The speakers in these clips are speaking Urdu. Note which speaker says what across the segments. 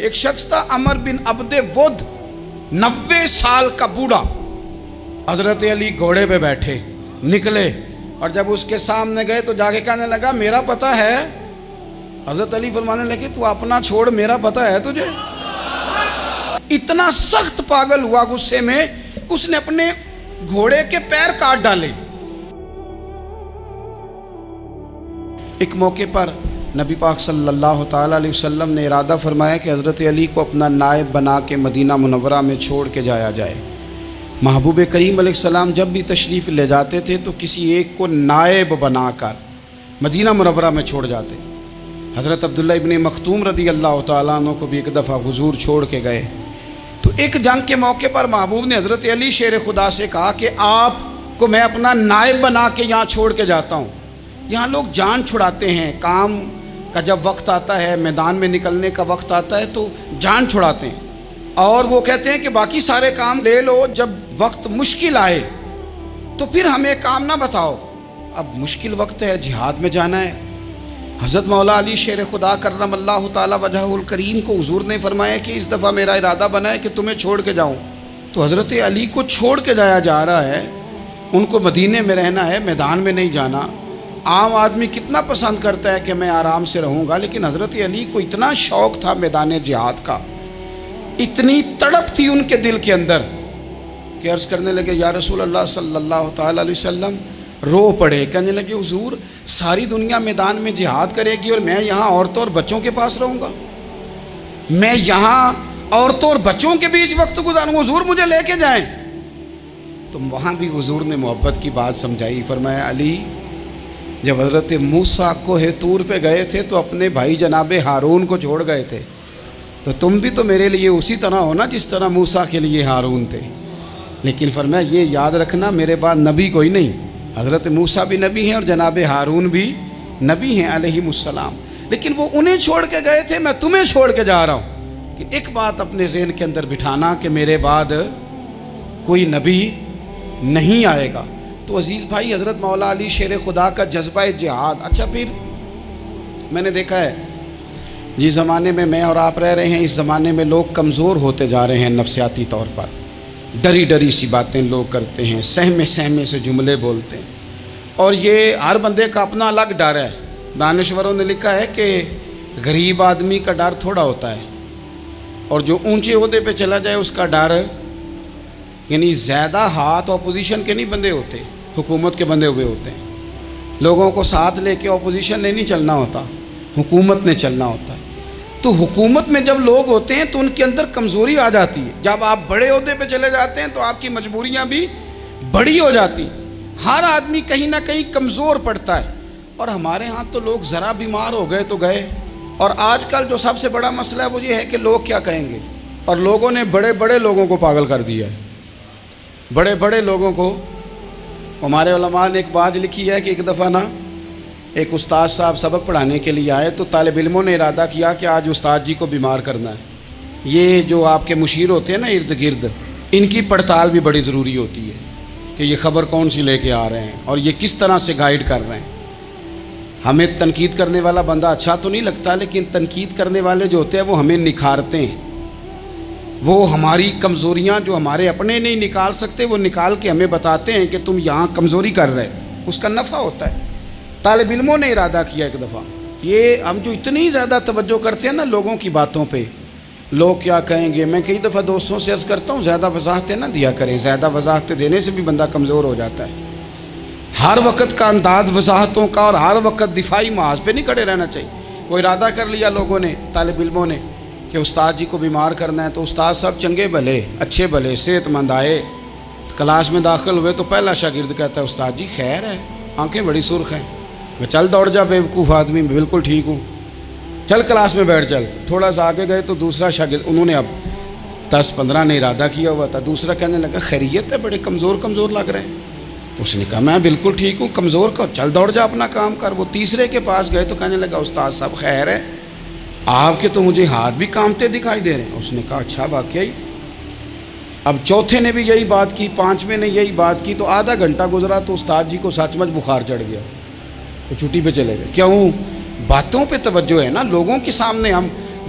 Speaker 1: ایک شخص تھا عمر بن عبد ود، 90 سال کا بوڑھا، حضرت علی گھوڑے پہ بیٹھے نکلے اور جب اس کے سامنے گئے تو جا کے کہنے لگا میرا پتہ ہے۔ حضرت علی فرمانے لگے تو اپنا چھوڑ، میرا پتہ ہے تجھے؟ اتنا سخت پاگل ہوا غصے میں کہ اس نے اپنے گھوڑے کے پیر کاٹ ڈالے۔ ایک موقع پر نبی پاک صلی اللہ تعالیٰ علیہ وسلم نے ارادہ فرمایا کہ حضرت علی کو اپنا نائب بنا کے مدینہ منورہ میں چھوڑ کے جایا جائے۔ محبوب کریم علیہ السلام جب بھی تشریف لے جاتے تھے تو کسی ایک کو نائب بنا کر مدینہ منورہ میں چھوڑ جاتے۔ حضرت عبداللہ ابن مختوم رضی اللہ تعالیٰ عنہ کو بھی ایک دفعہ حضور چھوڑ کے گئے تو ایک جنگ کے موقع پر محبوب نے حضرت علی شیر خدا سے کہا کہ آپ کو میں اپنا نائب بنا کے یہاں چھوڑ کے جاتا ہوں۔ یہاں لوگ جان چھڑاتے ہیں، کام کا جب وقت آتا ہے، میدان میں نکلنے کا وقت آتا ہے تو جان چھڑاتے ہیں، اور وہ کہتے ہیں کہ باقی سارے کام لے لو، جب وقت مشکل آئے تو پھر ہمیں کام نہ بتاؤ۔ اب مشکل وقت ہے، جہاد میں جانا ہے۔ حضرت مولا علی شیر خدا کرم اللہ تعالی وجہہ الکریم کو حضور نے فرمایا کہ اس دفعہ میرا ارادہ بنا ہے کہ تمہیں چھوڑ کے جاؤں۔ تو حضرت علی کو چھوڑ کے جایا جا رہا ہے، ان کو مدینے میں رہنا ہے، میدان میں نہیں جانا۔ عام آدمی کتنا پسند کرتا ہے کہ میں آرام سے رہوں گا، لیکن حضرت علی کو اتنا شوق تھا میدان جہاد کا، اتنی تڑپ تھی ان کے دل کے اندر کہ عرض کرنے لگے یا رسول اللہ صلی اللہ تعالیٰ علیہ وسلم، رو پڑے، کہنے لگے حضور ساری دنیا میدان میں جہاد کرے گی اور میں یہاں عورتوں اور بچوں کے پاس رہوں گا، میں یہاں عورتوں اور بچوں کے بیچ وقت گزاروں، حضور مجھے لے کے جائیں۔ تو وہاں بھی حضور نے محبت کی بات سمجھائی، فرمایا علی جب حضرت موسیٰ کوہ طور پہ گئے تھے تو اپنے بھائی جناب ہارون کو چھوڑ گئے تھے، تو تم بھی تو میرے لیے اسی طرح ہو نا جس طرح موسیٰ کے لیے ہارون تھے۔ لیکن فرمایا یہ یاد رکھنا میرے بعد نبی کوئی نہیں، حضرت موسیٰ بھی نبی ہیں اور جناب ہارون بھی نبی ہیں علیہم السلام، لیکن وہ انہیں چھوڑ کے گئے تھے، میں تمہیں چھوڑ کے جا رہا ہوں۔ کہ ایک بات اپنے ذہن کے اندر بٹھانا کہ میرے بعد کوئی نبی نہیں آئے گا۔ تو عزیز بھائی، حضرت مولا علی شیر خدا کا جذبہ جہاد۔ اچھا پھر میں نے دیکھا ہے جس زمانے میں میں اور آپ رہ رہے ہیں، اس زمانے میں لوگ کمزور ہوتے جا رہے ہیں نفسیاتی طور پر، ڈری ڈری سی باتیں لوگ کرتے ہیں، سہمے سہمے سے جملے بولتے ہیں، اور یہ ہر بندے کا اپنا الگ ڈر ہے۔ دانشوروں نے لکھا ہے کہ غریب آدمی کا ڈر تھوڑا ہوتا ہے اور جو اونچے عہدے پہ چلا جائے اس کا ڈر، یعنی زیادہ ہاتھ اپوزیشن کے نہیں بندے ہوتے، حکومت کے بندے ہوئے ہوتے ہیں۔ لوگوں کو ساتھ لے کے اپوزیشن نے نہیں چلنا ہوتا، حکومت نے چلنا ہوتا ہے۔ تو حکومت میں جب لوگ ہوتے ہیں تو ان کے اندر کمزوری آ جاتی ہے، جب آپ بڑے عہدے پہ چلے جاتے ہیں تو آپ کی مجبوریاں بھی بڑی ہو جاتی، ہر آدمی کہیں نہ کہیں کمزور پڑتا ہے۔ اور ہمارے ہاں تو لوگ ذرا بیمار ہو گئے تو گئے، اور آج کل جو سب سے بڑا مسئلہ ہے وہ یہ ہے کہ لوگ کیا کہیں گے، اور لوگوں نے بڑے بڑے لوگوں کو پاگل کر دیا ہے، بڑے بڑے لوگوں کو۔ ہمارے علماء نے ایک بات لکھی ہے کہ ایک دفعہ نا ایک استاد صاحب سبق پڑھانے کے لیے آئے تو طالب علموں نے ارادہ کیا کہ آج استاد جی کو بیمار کرنا ہے۔ یہ جو آپ کے مشیر ہوتے ہیں نا ارد گرد، ان کی پڑتال بھی بڑی ضروری ہوتی ہے کہ یہ خبر کون سی لے کے آ رہے ہیں اور یہ کس طرح سے گائیڈ کر رہے ہیں۔ ہمیں تنقید کرنے والا بندہ اچھا تو نہیں لگتا، لیکن تنقید کرنے والے جو ہوتے ہیں وہ ہمیں نکھارتے ہیں، وہ ہماری کمزوریاں جو ہمارے اپنے نہیں نکال سکتے وہ نکال کے ہمیں بتاتے ہیں کہ تم یہاں کمزوری کر رہے، اس کا نفع ہوتا ہے۔ طالب علموں نے ارادہ کیا ایک دفعہ، یہ ہم جو اتنی زیادہ توجہ کرتے ہیں نا لوگوں کی باتوں پہ، لوگ کیا کہیں گے، میں کئی دفعہ دوستوں سے عرض کرتا ہوں زیادہ وضاحتیں نہ دیا کریں، زیادہ وضاحتیں دینے سے بھی بندہ کمزور ہو جاتا ہے۔ ہر وقت کا انداز وضاحتوں کا اور ہر وقت دفاعی محاذ پہ نہیں کھڑے رہنا چاہیے۔ وہ ارادہ کر لیا لوگوں نے، طالب علموں نے، کہ استاد جی کو بیمار کرنا ہے، تو استاد صاحب چنگے بھلے اچھے بھلے صحت مند آئے، کلاس میں داخل ہوئے تو پہلا شاگرد کہتا ہے استاد جی خیر ہے، آنکھیں بڑی سرخ ہیں۔ میں چل دوڑ جا بیوقوف آدمی، میں بالکل ٹھیک ہوں، چل کلاس میں بیٹھ چل۔ تھوڑا سا آگے گئے تو دوسرا شاگرد، انہوں نے اب 10-15 نے ارادہ کیا ہوا تھا، دوسرا کہنے لگا خیریت ہے، بڑے کمزور کمزور لگ رہے ہیں۔ اس نے کہا میں بالکل ٹھیک ہوں، کمزور کا چل دوڑ جا اپنا کام کر۔ وہ تیسرے کے پاس گئے تو کہنے لگا استاد صاحب خیر ہے، آپ کے تو مجھے ہاتھ بھی کامتے دکھائی دے رہے ہیں۔ اس نے کہا اچھا واقعی۔ اب چوتھے نے بھی یہی بات کی، پانچویں نے یہی بات کی، تو آدھا گھنٹہ گزرا تو استاد جی کو سچ مچ بخار چڑھ گیا، وہ چھٹی پہ چلے گئے۔ کیوں؟ باتوں پہ توجہ ہے نا، لوگوں کے سامنے ہم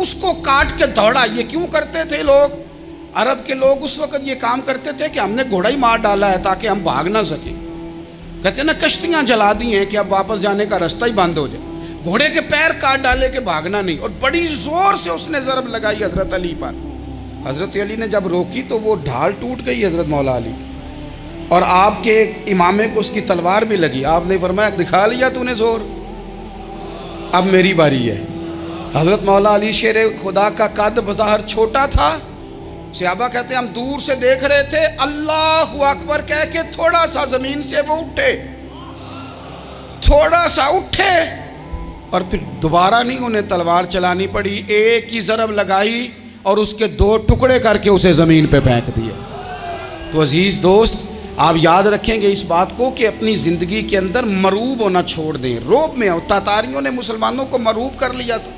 Speaker 1: اس کو کاٹ کے دوڑا. یہ کیوں کرتے تھے لوگ؟ عرب کے لوگ اس وقت یہ کام کرتے تھے کہ ہم نے گھوڑا ہی مار ڈالا ہے تاکہ ہم بھاگ نہ سکیں. کہتے ہیں نا کشتیاں جلا دی ہیں کہ اب واپس جانے کا راستہ ہی بند ہو جائے. گھوڑے کے پیر کاٹ ڈالے کہ بھاگنا نہیں. اور بڑی زور سے اس نے ضرب لگائی حضرت علی پر. حضرت علی نے جب روکی تو وہ ڈھال ٹوٹ گئی حضرت مولا علی کی, اور آپ کے امامے کو اس کی تلوار بھی لگی. آپ نے فرمایا دکھا لیا تو نے زور, اب میری باری ہے. حضرت مولا علی شیر خدا کا قد بظاہر چھوٹا تھا. صحابہ کہتے ہیں ہم دور سے دیکھ رہے تھے, اللہ اکبر کہہ کے تھوڑا سا زمین سے وہ اٹھے, تھوڑا سا اٹھے, اور پھر دوبارہ نہیں انہیں تلوار چلانی پڑی. ایک ہی ضرب لگائی اور اس کے 2 ٹکڑے کر کے اسے زمین پہ پھینک دیے. تو عزیز دوست, آپ یاد رکھیں گے اس بات کو کہ اپنی زندگی کے اندر مروب ہونا چھوڑ دیں. روب میں تاتاریوں نے مسلمانوں کو مروب کر لیا تھا,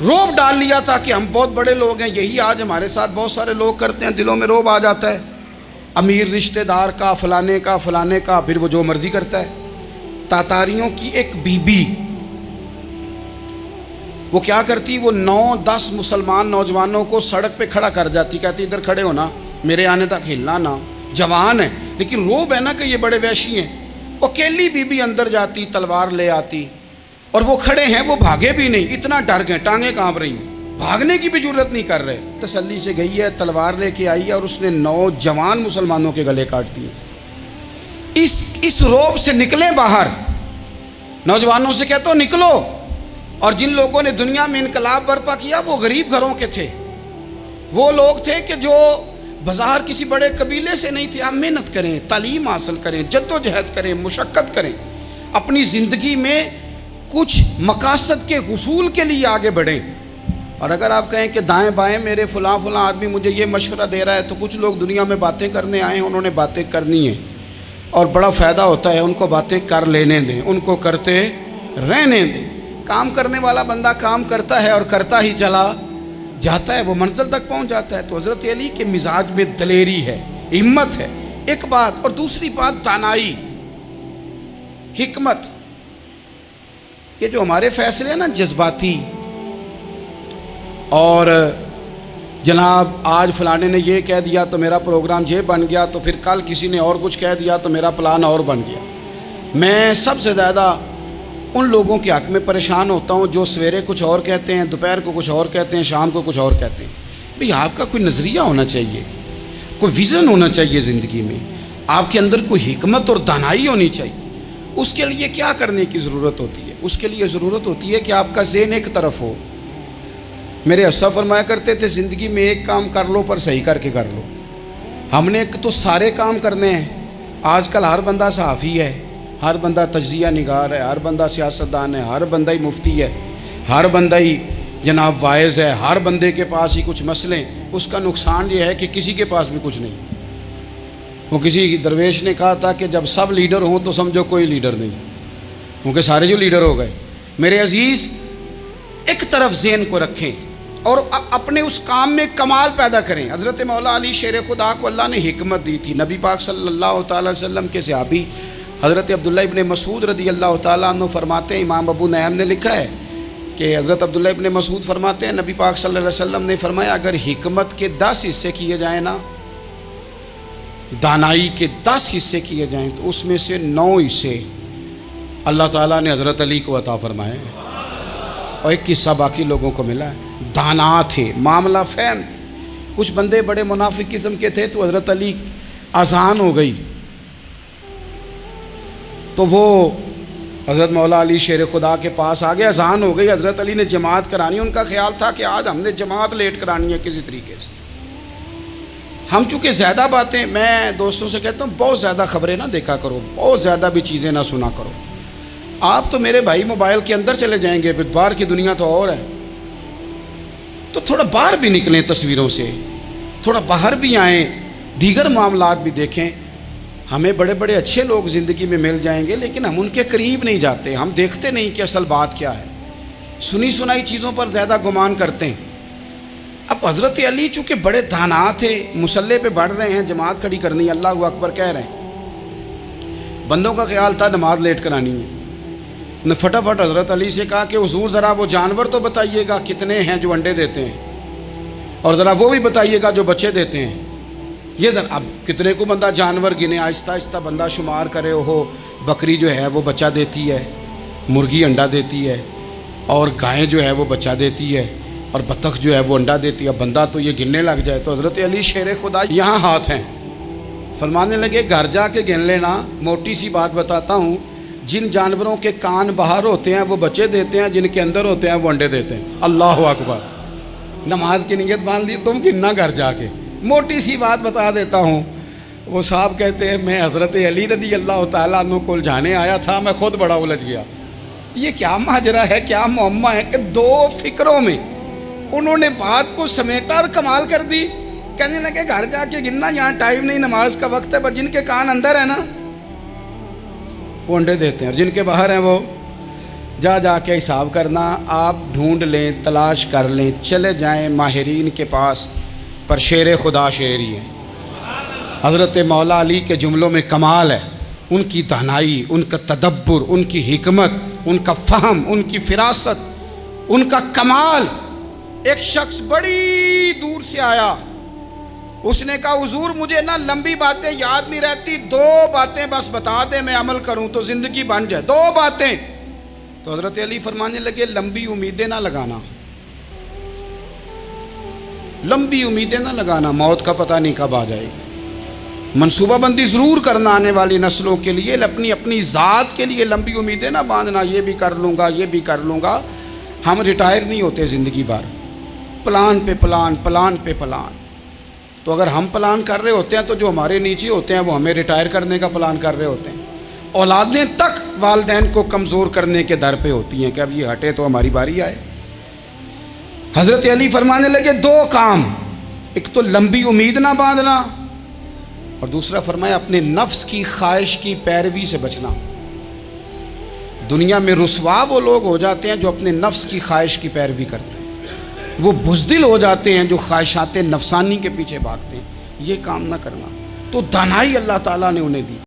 Speaker 1: روب ڈال لیا تھا کہ ہم بہت بڑے لوگ ہیں. یہی آج ہمارے ساتھ بہت سارے لوگ کرتے ہیں. دلوں میں روب آ جاتا ہے, امیر رشتہ دار کا, فلانے کا, پھر وہ جو مرضی کرتا ہے. تاتاریوں کی ایک بی بی وہ کیا کرتی, وہ 9-10 مسلمان نوجوانوں کو سڑک پہ کھڑا کر جاتی. کہتی ادھر کھڑے ہونا, میرے آنے تک ہلنا نہ. جوان ہے لیکن روب ہے نا کہ یہ بڑے وحشی ہیں. وہ اکیلی بی بی اندر جاتی, تلوار لے آتی, اور وہ کھڑے ہیں, وہ بھاگے بھی نہیں, اتنا ڈر گئے, ٹانگیں کانپ رہی ہیں, بھاگنے کی بھی جرت نہیں کر رہے. تسلی سے گئی ہے, تلوار لے کے آئی ہے, اور اس نے 9 جوان مسلمانوں کے گلے کاٹ دیے. اس روب سے نکلیں باہر. نوجوانوں سے کہتا ہوں نکلو. اور جن لوگوں نے دنیا میں انقلاب برپا کیا وہ غریب گھروں کے تھے. وہ لوگ تھے کہ جو بظاہر کسی بڑے قبیلے سے نہیں تھے. آپ محنت کریں, تعلیم حاصل کریں, جد و جہد کریں, مشقت کریں, اپنی زندگی میں کچھ مقاصد کے حصول کے لیے آگے بڑھیں. اور اگر آپ کہیں کہ دائیں بائیں میرے فلاں آدمی مجھے یہ مشورہ دے رہا ہے, تو کچھ لوگ دنیا میں باتیں کرنے آئے ہیں, انہوں نے باتیں کرنی ہیں اور بڑا فائدہ ہوتا ہے. ان کو باتیں کر لینے دیں, ان کو کرتے رہنے دیں. کام کرنے والا بندہ کام کرتا ہے اور کرتا ہی چلا جاتا ہے, وہ منزل تک پہنچ جاتا ہے. تو حضرت علی کے مزاج میں دلیری ہے, ہمت ہے, ایک بات. اور دوسری بات دانائی, حکمت. یہ جو ہمارے فیصلے ہیں نا جذباتی, اور جناب آج فلانے نے یہ کہہ دیا تو میرا پروگرام یہ بن گیا, تو پھر کل کسی نے اور کچھ کہہ دیا تو میرا پلان اور بن گیا. میں سب سے زیادہ ان لوگوں کے حق میں پریشان ہوتا ہوں جو سویرے کچھ اور کہتے ہیں, دوپہر کو کچھ اور کہتے ہیں, شام کو کچھ اور کہتے ہیں. بھئی آپ کا کوئی نظریہ ہونا چاہیے, کوئی ویژن ہونا چاہیے زندگی میں, آپ کے اندر کوئی حکمت اور دانائی ہونی چاہیے. اس کے لیے کیا کرنے کی ضرورت ہوتی ہے؟ اس کے لیے ضرورت ہوتی ہے کہ آپ کا ذہن ایک طرف ہو. میرے اسا فرمایا کرتے تھے زندگی میں ایک کام کر لو پر صحیح کر کے کر لو. ہم نے تو سارے کام کرنے ہیں. آج کل ہر بندہ صحافی ہے, ہر بندہ تجزیہ نگار ہے, ہر بندہ سیاستدان ہے, ہر بندہ ہی مفتی ہے, ہر بندہ ہی جناب واعظ ہے, ہر بندے کے پاس ہی کچھ مسئلے. اس کا نقصان یہ ہے کہ کسی کے پاس بھی کچھ نہیں. وہ کسی درویش نے کہا تھا کہ جب سب لیڈر ہوں تو سمجھو کوئی لیڈر نہیں, کیونکہ سارے جو لیڈر ہو گئے. میرے عزیز, ایک طرف ذہن کو رکھیں اور اپنے اس کام میں کمال پیدا کریں. حضرت مولا علی شیر خدا کو اللہ نے حکمت دی تھی. نبی پاک صلی اللہ تعالی وسلم کے صحابی حضرت عبداللہ ابن مسعود رضی اللہ تعالیٰ عنہ فرماتے ہیں, امام ابو نعیم نے لکھا ہے کہ حضرت عبداللہ ابن مسعود فرماتے ہیں نبی پاک صلی اللہ علیہ وسلم نے فرمایا اگر حکمت کے 10 حصے کیے جائیں نا, دانائی کے 10 حصے کیے جائیں, تو اس میں سے 9 حصے اللہ تعالیٰ نے حضرت علی کو عطا فرمائے ہیں, اور ایک حصہ باقی لوگوں کو ملا ہے. دانا تھے, معاملہ فہم تھے. کچھ بندے بڑے منافق قسم کے تھے, تو حضرت علی اذان ہو گئی تو وہ حضرت مولا علی شیر خدا کے پاس آ گئے. اذان ہو گئی, حضرت علی نے جماعت کرانی. ان کا خیال تھا کہ آج ہم نے جماعت لیٹ کرانی ہے کسی طریقے سے. ہم چونکہ زیادہ باتیں, میں دوستوں سے کہتا ہوں بہت زیادہ خبریں نہ دیکھا کرو, بہت زیادہ بھی چیزیں نہ سنا کرو. آپ تو میرے بھائی موبائل کے اندر چلے جائیں گے, پھر باہر کی دنیا تو اور ہے. تو تھوڑا باہر بھی نکلیں تصویروں سے, تھوڑا باہر بھی آئیں, دیگر معاملات بھی دیکھیں. ہمیں بڑے بڑے اچھے لوگ زندگی میں مل جائیں گے, لیکن ہم ان کے قریب نہیں جاتے. ہم دیکھتے نہیں کہ اصل بات کیا ہے, سنی سنائی چیزوں پر زیادہ گمان کرتے ہیں. اب حضرت علی چونکہ بڑے دانا تھے, مصلے پہ بڑھ رہے ہیں, جماعت کھڑی کرنی, اللہ اکبر کہہ رہے ہیں. بندوں کا خیال تھا نماز لیٹ کرانی ہے. نے فٹافٹ حضرت علی سے کہا کہ حضور ذرا وہ جانور تو بتائیے گا کتنے ہیں جو انڈے دیتے ہیں، اور ذرا وہ بھی بتائیے گا جو بچے دیتے ہیں۔ یہ ذرا اب کتنے کو بندہ جانور گنے، آہستہ آہستہ بندہ شمار کرے، ہو بکری جو ہے وہ بچہ دیتی ہے، مرغی انڈا دیتی ہے، اور گائیں جو ہے وہ بچہ دیتی ہے، اور بطخ جو ہے وہ انڈا دیتی ہے۔ بندہ تو یہ گننے لگ جائے تو حضرت علی شیر خدا یہاں ہاتھ ہیں، فرمانے لگے گھر جا کے گن لینا، موٹی سی بات بتاتا ہوں، جن جانوروں کے کان باہر ہوتے ہیں وہ بچے دیتے ہیں، جن کے اندر ہوتے ہیں وہ انڈے دیتے ہیں۔ اللہ اکبر، نماز کی نیت مان لی تم گننا گھر جا کے۔ موٹی سی بات بتا دیتا ہوں، وہ صاحب کہتے ہیں میں حضرت علی رضی اللہ تعالیٰ عنہ کو الجھانے آیا تھا، میں خود بڑا الجھ گیا۔ یہ کیا ماجرا ہے، کیا معمہ ہے کہ دو فکروں میں انہوں نے بات کو سمیٹا اور کمال کر دی۔ کہنے لگے گھر جا کے گننا، یہاں ٹائم نہیں، نماز کا وقت ہے، بس جن کے کان اندر ہے نا وہ انڈے دیتے ہیں، اور جن کے باہر ہیں وہ جا کے حساب کرنا۔ آپ ڈھونڈ لیں، تلاش کر لیں، چلے جائیں ماہرین کے پاس، پر شیر خدا شیر ہی ہے۔ حضرت مولا علی کے جملوں میں کمال ہے، ان کی دانائی، ان کا تدبر، ان کی حکمت، ان کا فہم، ان کی فراست، ان کا کمال۔ ایک شخص بڑی دور سے آیا، اس نے کہا حضور مجھے نا لمبی باتیں یاد نہیں رہتی، دو باتیں بس بتا دیں میں عمل کروں تو زندگی بن جائے، دو باتیں۔ تو حضرت علی فرمانے لگے لمبی امیدیں نہ لگانا، لمبی امیدیں نہ لگانا، موت کا پتہ نہیں کب آ جائے گی۔ منصوبہ بندی ضرور کرنا آنے والی نسلوں کے لیے، اپنی ذات کے لیے لمبی امیدیں نہ باندھنا، یہ بھی کر لوں گا، یہ بھی کر لوں گا۔ ہم ریٹائر نہیں ہوتے زندگی بھر، پلان پہ پلان، پلان پہ پلان۔ تو اگر ہم پلان کر رہے ہوتے ہیں تو جو ہمارے نیچے ہوتے ہیں وہ ہمیں ریٹائر کرنے کا پلان کر رہے ہوتے ہیں۔ اولادیں تک والدین کو کمزور کرنے کے در پہ ہوتی ہیں کہ اب یہ ہٹے تو ہماری باری آئے۔ حضرت علی فرمانے لگے دو کام، ایک تو لمبی امید نہ باندھنا، اور دوسرا فرمایا اپنے نفس کی خواہش کی پیروی سے بچنا۔ دنیا میں رسوا وہ لوگ ہو جاتے ہیں جو اپنے نفس کی خواہش کی پیروی کرتے ہیں، وہ بزدل ہو جاتے ہیں جو خواہشات نفسانی کے پیچھے بھاگتے ہیں۔ یہ کام نہ کرنا، تو دانائی اللہ تعالیٰ نے انہیں دی۔